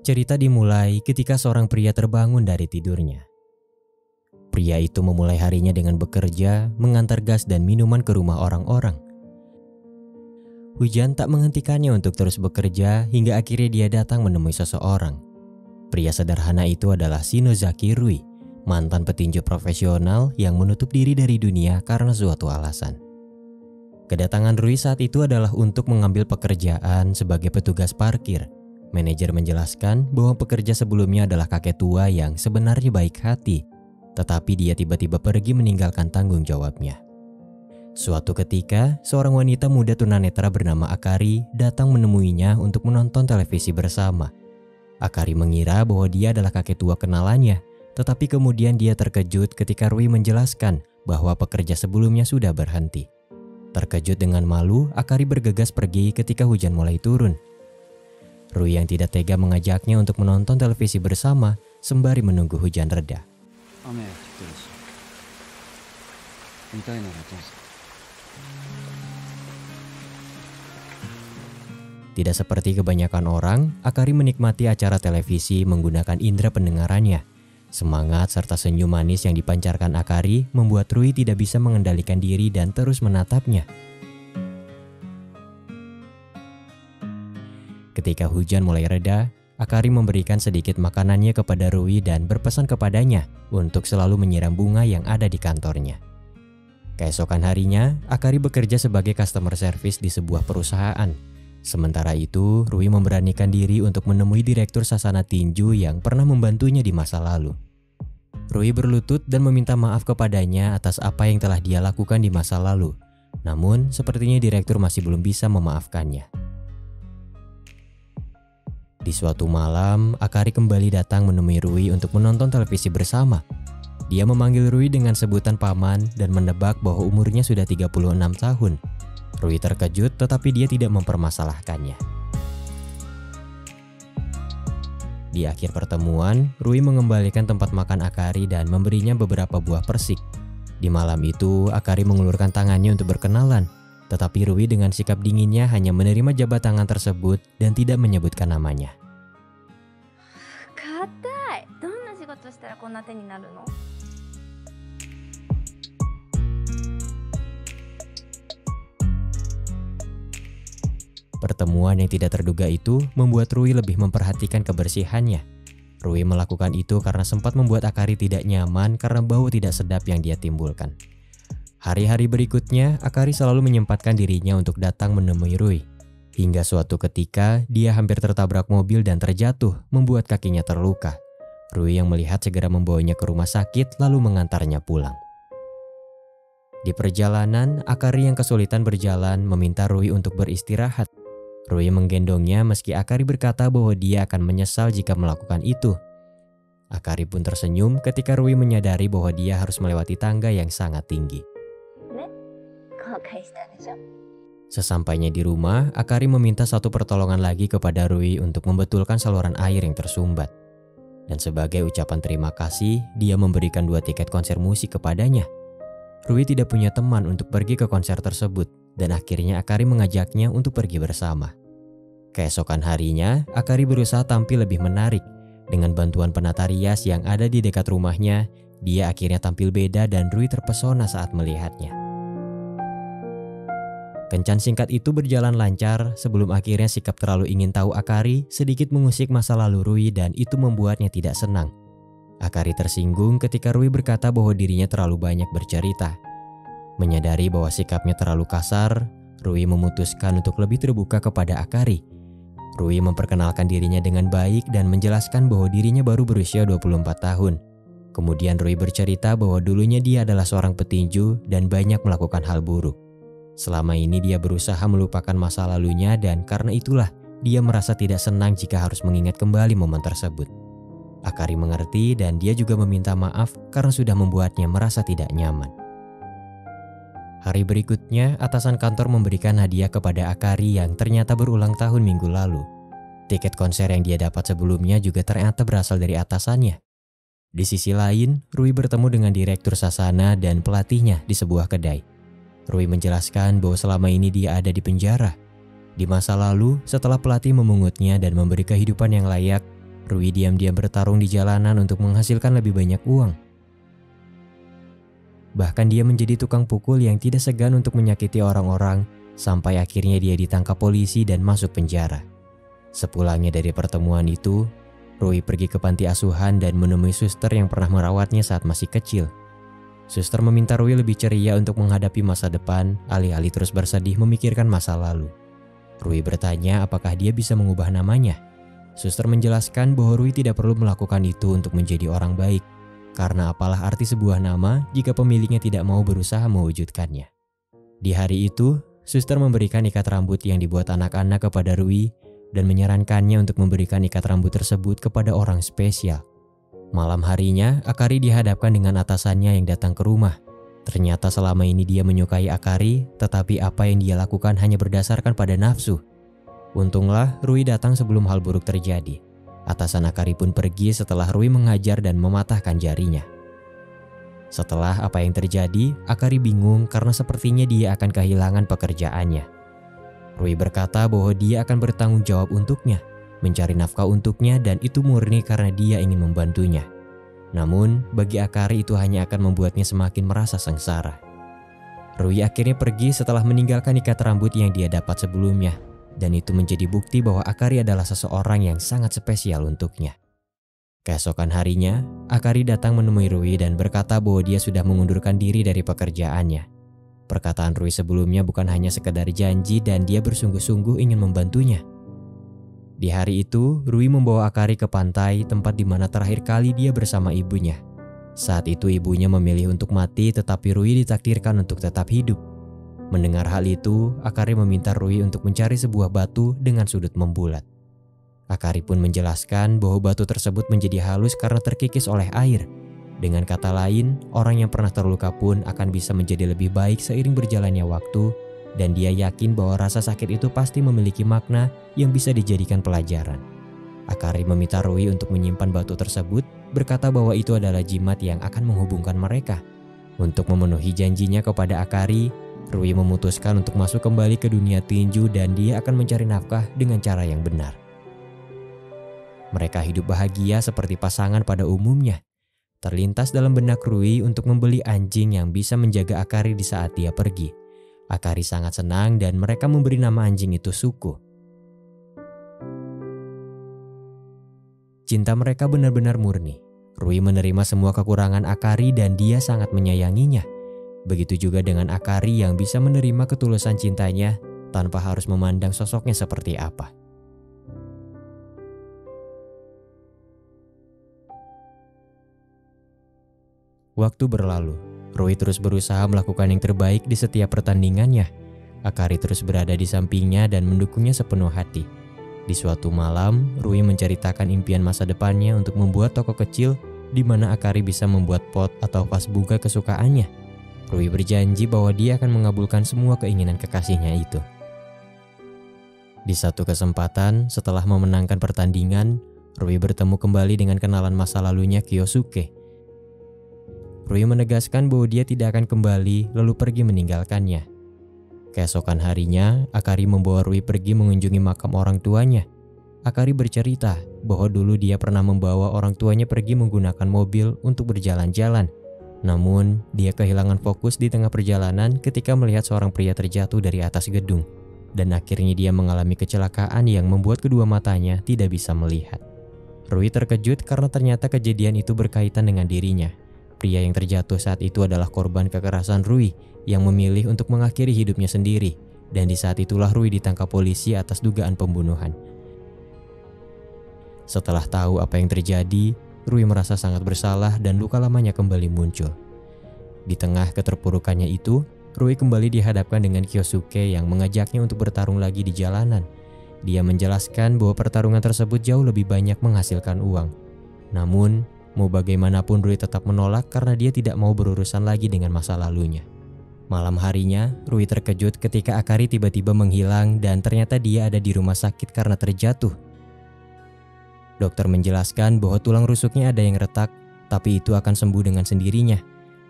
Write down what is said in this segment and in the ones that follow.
Cerita dimulai ketika seorang pria terbangun dari tidurnya. Pria itu memulai harinya dengan bekerja, mengantar gas dan minuman ke rumah orang-orang. Hujan tak menghentikannya untuk terus bekerja hingga akhirnya dia datang menemui seseorang. Pria sederhana itu adalah Shinozaki Rui, mantan petinju profesional yang menutup diri dari dunia karena suatu alasan. Kedatangan Rui saat itu adalah untuk mengambil pekerjaan sebagai petugas parkir. Manajer menjelaskan bahwa pekerja sebelumnya adalah kakek tua yang sebenarnya baik hati, tetapi dia tiba-tiba pergi meninggalkan tanggung jawabnya. Suatu ketika, seorang wanita muda tunanetra bernama Akari datang menemuinya untuk menonton televisi bersama. Akari mengira bahwa dia adalah kakek tua kenalannya, tetapi kemudian dia terkejut ketika Rui menjelaskan bahwa pekerja sebelumnya sudah berhenti. Terkejut dengan malu, Akari bergegas pergi ketika hujan mulai turun. Rui yang tidak tega mengajaknya untuk menonton televisi bersama sembari menunggu hujan reda. Tidak seperti kebanyakan orang, Akari menikmati acara televisi menggunakan indera pendengarannya. Semangat serta senyum manis yang dipancarkan Akari membuat Rui tidak bisa mengendalikan diri dan terus menatapnya. Ketika hujan mulai reda, Akari memberikan sedikit makanannya kepada Rui dan berpesan kepadanya untuk selalu menyiram bunga yang ada di kantornya. Keesokan harinya, Akari bekerja sebagai customer service di sebuah perusahaan. Sementara itu, Rui memberanikan diri untuk menemui direktur sasana tinju yang pernah membantunya di masa lalu. Rui berlutut dan meminta maaf kepadanya atas apa yang telah dia lakukan di masa lalu. Namun, sepertinya direktur masih belum bisa memaafkannya. Di suatu malam, Akari kembali datang menemui Rui untuk menonton televisi bersama. Dia memanggil Rui dengan sebutan paman dan menebak bahwa umurnya sudah 36 tahun. Rui terkejut tetapi dia tidak mempermasalahkannya. Di akhir pertemuan, Rui mengembalikan tempat makan Akari dan memberinya beberapa buah persik. Di malam itu, Akari mengulurkan tangannya untuk berkenalan. Tetapi Rui dengan sikap dinginnya hanya menerima jabat tangan tersebut dan tidak menyebutkan namanya. Pertemuan yang tidak terduga itu membuat Rui lebih memperhatikan kebersihannya. Rui melakukan itu karena sempat membuat Akari tidak nyaman karena bau tidak sedap yang dia timbulkan. Hari-hari berikutnya, Akari selalu menyempatkan dirinya untuk datang menemui Rui. Hingga suatu ketika, dia hampir tertabrak mobil dan terjatuh, membuat kakinya terluka. Rui yang melihat segera membawanya ke rumah sakit lalu mengantarnya pulang. Di perjalanan, Akari yang kesulitan berjalan meminta Rui untuk beristirahat. Rui menggendongnya meski Akari berkata bahwa dia akan menyesal jika melakukan itu. Akari pun tersenyum ketika Rui menyadari bahwa dia harus melewati tangga yang sangat tinggi. Sesampainya di rumah, Akari meminta satu pertolongan lagi kepada Rui untuk membetulkan saluran air yang tersumbat. Dan sebagai ucapan terima kasih, dia memberikan 2 tiket konser musik kepadanya. Rui tidak punya teman untuk pergi ke konser tersebut, dan akhirnya Akari mengajaknya untuk pergi bersama. Keesokan harinya, Akari berusaha tampil lebih menarik. Dengan bantuan penata rias yang ada di dekat rumahnya, dia akhirnya tampil beda dan Rui terpesona saat melihatnya. Kencan singkat itu berjalan lancar sebelum akhirnya sikap terlalu ingin tahu Akari sedikit mengusik masa lalu Rui dan itu membuatnya tidak senang. Akari tersinggung ketika Rui berkata bahwa dirinya terlalu banyak bercerita. Menyadari bahwa sikapnya terlalu kasar, Rui memutuskan untuk lebih terbuka kepada Akari. Rui memperkenalkan dirinya dengan baik dan menjelaskan bahwa dirinya baru berusia 24 tahun. Kemudian Rui bercerita bahwa dulunya dia adalah seorang petinju dan banyak melakukan hal buruk. Selama ini dia berusaha melupakan masa lalunya dan karena itulah dia merasa tidak senang jika harus mengingat kembali momen tersebut. Akari mengerti dan dia juga meminta maaf karena sudah membuatnya merasa tidak nyaman. Hari berikutnya, atasan kantor memberikan hadiah kepada Akari yang ternyata berulang tahun minggu lalu. Tiket konser yang dia dapat sebelumnya juga ternyata berasal dari atasannya. Di sisi lain, Rui bertemu dengan direktur sasana dan pelatihnya di sebuah kedai. Rui menjelaskan bahwa selama ini dia ada di penjara. Di masa lalu, setelah pelatih memungutnya dan memberi kehidupan yang layak, Rui diam-diam bertarung di jalanan untuk menghasilkan lebih banyak uang. Bahkan dia menjadi tukang pukul yang tidak segan untuk menyakiti orang-orang, sampai akhirnya dia ditangkap polisi dan masuk penjara. Sepulangnya dari pertemuan itu, Rui pergi ke panti asuhan dan menemui suster yang pernah merawatnya saat masih kecil. Suster meminta Rui lebih ceria untuk menghadapi masa depan, alih-alih terus bersedih memikirkan masa lalu. Rui bertanya apakah dia bisa mengubah namanya. Suster menjelaskan bahwa Rui tidak perlu melakukan itu untuk menjadi orang baik, karena apalah arti sebuah nama jika pemiliknya tidak mau berusaha mewujudkannya. Di hari itu, suster memberikan ikat rambut yang dibuat anak-anak kepada Rui dan menyarankannya untuk memberikan ikat rambut tersebut kepada orang spesial. Malam harinya, Akari dihadapkan dengan atasannya yang datang ke rumah. Ternyata selama ini dia menyukai Akari, tetapi apa yang dia lakukan hanya berdasarkan pada nafsu. Untunglah Rui datang sebelum hal buruk terjadi. Atasan Akari pun pergi setelah Rui mengajar dan mematahkan jarinya. Setelah apa yang terjadi, Akari bingung karena sepertinya dia akan kehilangan pekerjaannya. Rui berkata bahwa dia akan bertanggung jawab untuknya, mencari nafkah untuknya, dan itu murni karena dia ingin membantunya. Namun, bagi Akari itu hanya akan membuatnya semakin merasa sengsara. Rui akhirnya pergi setelah meninggalkan ikat rambut yang dia dapat sebelumnya, dan itu menjadi bukti bahwa Akari adalah seseorang yang sangat spesial untuknya. Keesokan harinya, Akari datang menemui Rui dan berkata bahwa dia sudah mengundurkan diri dari pekerjaannya. Perkataan Rui sebelumnya bukan hanya sekedar janji dan dia bersungguh-sungguh ingin membantunya. Di hari itu, Rui membawa Akari ke pantai, tempat di mana terakhir kali dia bersama ibunya. Saat itu ibunya memilih untuk mati, tetapi Rui ditakdirkan untuk tetap hidup. Mendengar hal itu, Akari meminta Rui untuk mencari sebuah batu dengan sudut membulat. Akari pun menjelaskan bahwa batu tersebut menjadi halus karena terkikis oleh air. Dengan kata lain, orang yang pernah terluka pun akan bisa menjadi lebih baik seiring berjalannya waktu, dan dia yakin bahwa rasa sakit itu pasti memiliki makna yang bisa dijadikan pelajaran. Akari meminta Rui untuk menyimpan batu tersebut, berkata bahwa itu adalah jimat yang akan menghubungkan mereka. Untuk memenuhi janjinya kepada Akari, Rui memutuskan untuk masuk kembali ke dunia tinju dan dia akan mencari nafkah dengan cara yang benar. Mereka hidup bahagia seperti pasangan pada umumnya. Terlintas dalam benak Rui untuk membeli anjing yang bisa menjaga Akari di saat dia pergi. Akari sangat senang dan mereka memberi nama anjing itu Suku. Cinta mereka benar-benar murni. Rui menerima semua kekurangan Akari dan dia sangat menyayanginya. Begitu juga dengan Akari yang bisa menerima ketulusan cintanya tanpa harus memandang sosoknya seperti apa. Waktu berlalu, Rui terus berusaha melakukan yang terbaik di setiap pertandingannya. Akari terus berada di sampingnya dan mendukungnya sepenuh hati. Di suatu malam, Rui menceritakan impian masa depannya untuk membuat toko kecil di mana Akari bisa membuat pot atau vas bunga kesukaannya. Rui berjanji bahwa dia akan mengabulkan semua keinginan kekasihnya itu. Di satu kesempatan, setelah memenangkan pertandingan, Rui bertemu kembali dengan kenalan masa lalunya Kyosuke. Rui menegaskan bahwa dia tidak akan kembali lalu pergi meninggalkannya. Keesokan harinya, Akari membawa Rui pergi mengunjungi makam orang tuanya. Akari bercerita bahwa dulu dia pernah membawa orang tuanya pergi menggunakan mobil untuk berjalan-jalan. Namun, dia kehilangan fokus di tengah perjalanan ketika melihat seorang pria terjatuh dari atas gedung. Dan akhirnya dia mengalami kecelakaan yang membuat kedua matanya tidak bisa melihat. Rui terkejut karena ternyata kejadian itu berkaitan dengan dirinya. Pria yang terjatuh saat itu adalah korban kekerasan Rui yang memilih untuk mengakhiri hidupnya sendiri. Dan di saat itulah Rui ditangkap polisi atas dugaan pembunuhan. Setelah tahu apa yang terjadi, Rui merasa sangat bersalah dan luka lamanya kembali muncul. Di tengah keterpurukannya itu, Rui kembali dihadapkan dengan Kyosuke yang mengajaknya untuk bertarung lagi di jalanan. Dia menjelaskan bahwa pertarungan tersebut jauh lebih banyak menghasilkan uang. Namun, mau bagaimanapun Rui tetap menolak karena dia tidak mau berurusan lagi dengan masa lalunya. Malam harinya, Rui terkejut ketika Akari tiba-tiba menghilang dan ternyata dia ada di rumah sakit karena terjatuh. Dokter menjelaskan bahwa tulang rusuknya ada yang retak, tapi itu akan sembuh dengan sendirinya.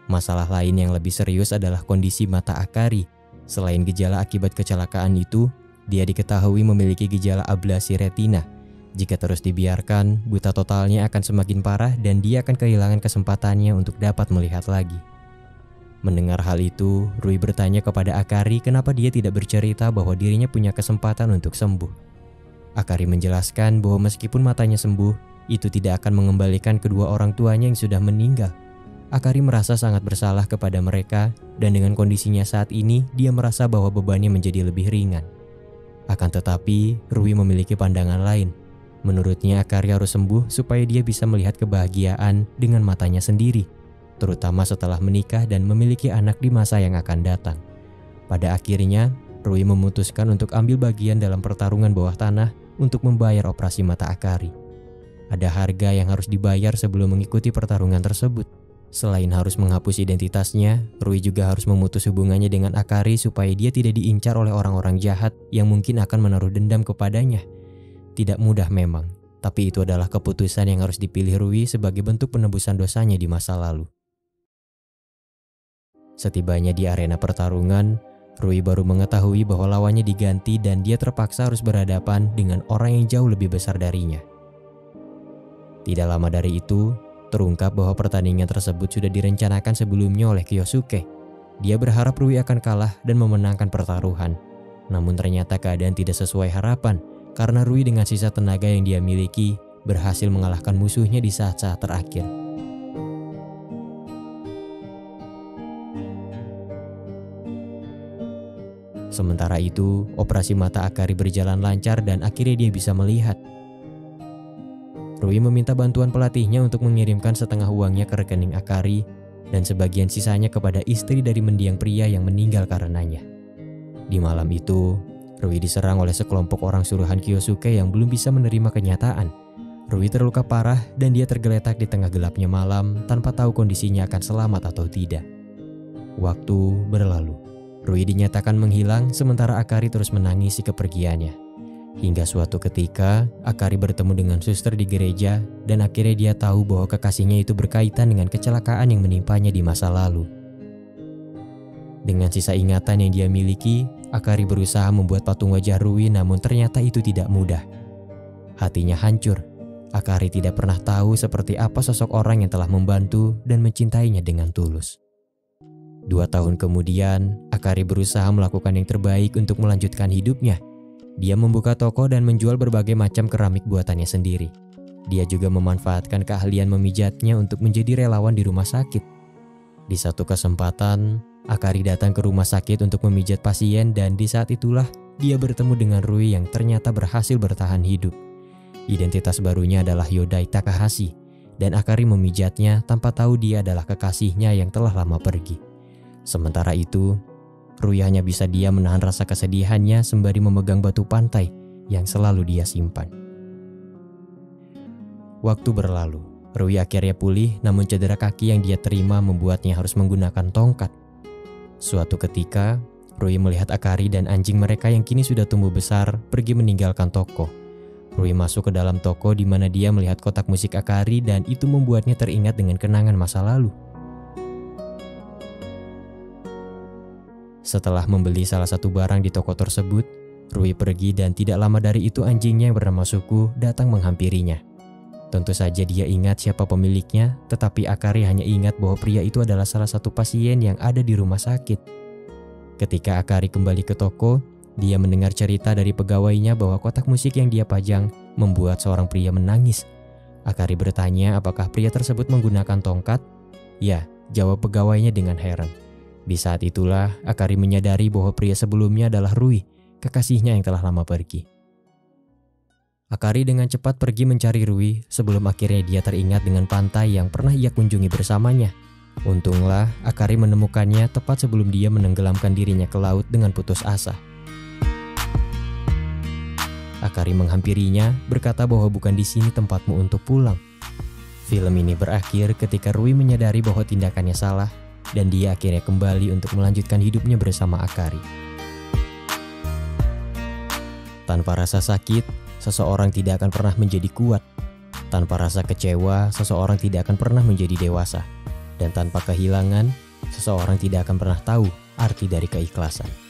Masalah lain yang lebih serius adalah kondisi mata Akari. Selain gejala akibat kecelakaan itu, dia diketahui memiliki gejala ablasi retina. Jika terus dibiarkan, buta totalnya akan semakin parah dan dia akan kehilangan kesempatannya untuk dapat melihat lagi. Mendengar hal itu, Rui bertanya kepada Akari kenapa dia tidak bercerita bahwa dirinya punya kesempatan untuk sembuh. Akari menjelaskan bahwa meskipun matanya sembuh, itu tidak akan mengembalikan kedua orang tuanya yang sudah meninggal. Akari merasa sangat bersalah kepada mereka dan dengan kondisinya saat ini, dia merasa bahwa bebannya menjadi lebih ringan. Akan tetapi, Rui memiliki pandangan lain. Menurutnya Akari harus sembuh supaya dia bisa melihat kebahagiaan dengan matanya sendiri, terutama setelah menikah dan memiliki anak di masa yang akan datang. Pada akhirnya, Rui memutuskan untuk ambil bagian dalam pertarungan bawah tanah untuk membayar operasi mata Akari. Ada harga yang harus dibayar sebelum mengikuti pertarungan tersebut. Selain harus menghapus identitasnya, Rui juga harus memutus hubungannya dengan Akari supaya dia tidak diincar oleh orang-orang jahat yang mungkin akan menaruh dendam kepadanya. Tidak mudah memang, tapi itu adalah keputusan yang harus dipilih Rui sebagai bentuk penebusan dosanya di masa lalu. Setibanya di arena pertarungan, Rui baru mengetahui bahwa lawannya diganti dan dia terpaksa harus berhadapan dengan orang yang jauh lebih besar darinya. Tidak lama dari itu, terungkap bahwa pertandingan tersebut sudah direncanakan sebelumnya oleh Kyosuke. Dia berharap Rui akan kalah dan memenangkan pertaruhan. Namun ternyata keadaan tidak sesuai harapan, karena Rui dengan sisa tenaga yang dia miliki berhasil mengalahkan musuhnya di saat-saat terakhir. Sementara itu, operasi mata Akari berjalan lancar dan akhirnya dia bisa melihat. Rui meminta bantuan pelatihnya untuk mengirimkan setengah uangnya ke rekening Akari dan sebagian sisanya kepada istri dari mendiang pria yang meninggal karenanya. Di malam itu, Rui diserang oleh sekelompok orang suruhan Kyosuke yang belum bisa menerima kenyataan. Rui terluka parah dan dia tergeletak di tengah gelapnya malam tanpa tahu kondisinya akan selamat atau tidak. Waktu berlalu. Rui dinyatakan menghilang sementara Akari terus menangisi kepergiannya. Hingga suatu ketika, Akari bertemu dengan suster di gereja dan akhirnya dia tahu bahwa kekasihnya itu berkaitan dengan kecelakaan yang menimpanya di masa lalu. Dengan sisa ingatan yang dia miliki, Akari berusaha membuat patung wajah Rui namun ternyata itu tidak mudah. Hatinya hancur. Akari tidak pernah tahu seperti apa sosok orang yang telah membantu dan mencintainya dengan tulus. 2 tahun kemudian, Akari berusaha melakukan yang terbaik untuk melanjutkan hidupnya. Dia membuka toko dan menjual berbagai macam keramik buatannya sendiri. Dia juga memanfaatkan keahlian memijatnya untuk menjadi relawan di rumah sakit. Di satu kesempatan, Akari datang ke rumah sakit untuk memijat pasien dan di saat itulah dia bertemu dengan Rui yang ternyata berhasil bertahan hidup. Identitas barunya adalah Yodai Takahashi dan Akari memijatnya tanpa tahu dia adalah kekasihnya yang telah lama pergi. Sementara itu, Rui hanya bisa diam menahan rasa kesedihannya sembari memegang batu pantai yang selalu dia simpan. Waktu berlalu, Rui akhirnya pulih namun cedera kaki yang dia terima membuatnya harus menggunakan tongkat. Suatu ketika, Rui melihat Akari dan anjing mereka yang kini sudah tumbuh besar pergi meninggalkan toko. Rui masuk ke dalam toko di mana dia melihat kotak musik Akari dan itu membuatnya teringat dengan kenangan masa lalu. Setelah membeli salah satu barang di toko tersebut, Rui pergi dan tidak lama dari itu anjingnya yang bernama Suku datang menghampirinya. Tentu saja dia ingat siapa pemiliknya, tetapi Akari hanya ingat bahwa pria itu adalah salah satu pasien yang ada di rumah sakit. Ketika Akari kembali ke toko, dia mendengar cerita dari pegawainya bahwa kotak musik yang dia pajang membuat seorang pria menangis. Akari bertanya apakah pria tersebut menggunakan tongkat? Ya, jawab pegawainya dengan heran. Di saat itulah Akari menyadari bahwa pria sebelumnya adalah Rui, kekasihnya yang telah lama pergi. Akari dengan cepat pergi mencari Rui sebelum akhirnya dia teringat dengan pantai yang pernah ia kunjungi bersamanya. Untunglah Akari menemukannya tepat sebelum dia menenggelamkan dirinya ke laut dengan putus asa. Akari menghampirinya berkata bahwa bukan di sini tempatmu untuk pulang. Film ini berakhir ketika Rui menyadari bahwa tindakannya salah dan dia akhirnya kembali untuk melanjutkan hidupnya bersama Akari. Tanpa rasa sakit, seseorang tidak akan pernah menjadi kuat. Tanpa rasa kecewa, seseorang tidak akan pernah menjadi dewasa. Dan tanpa kehilangan, seseorang tidak akan pernah tahu arti dari keikhlasan.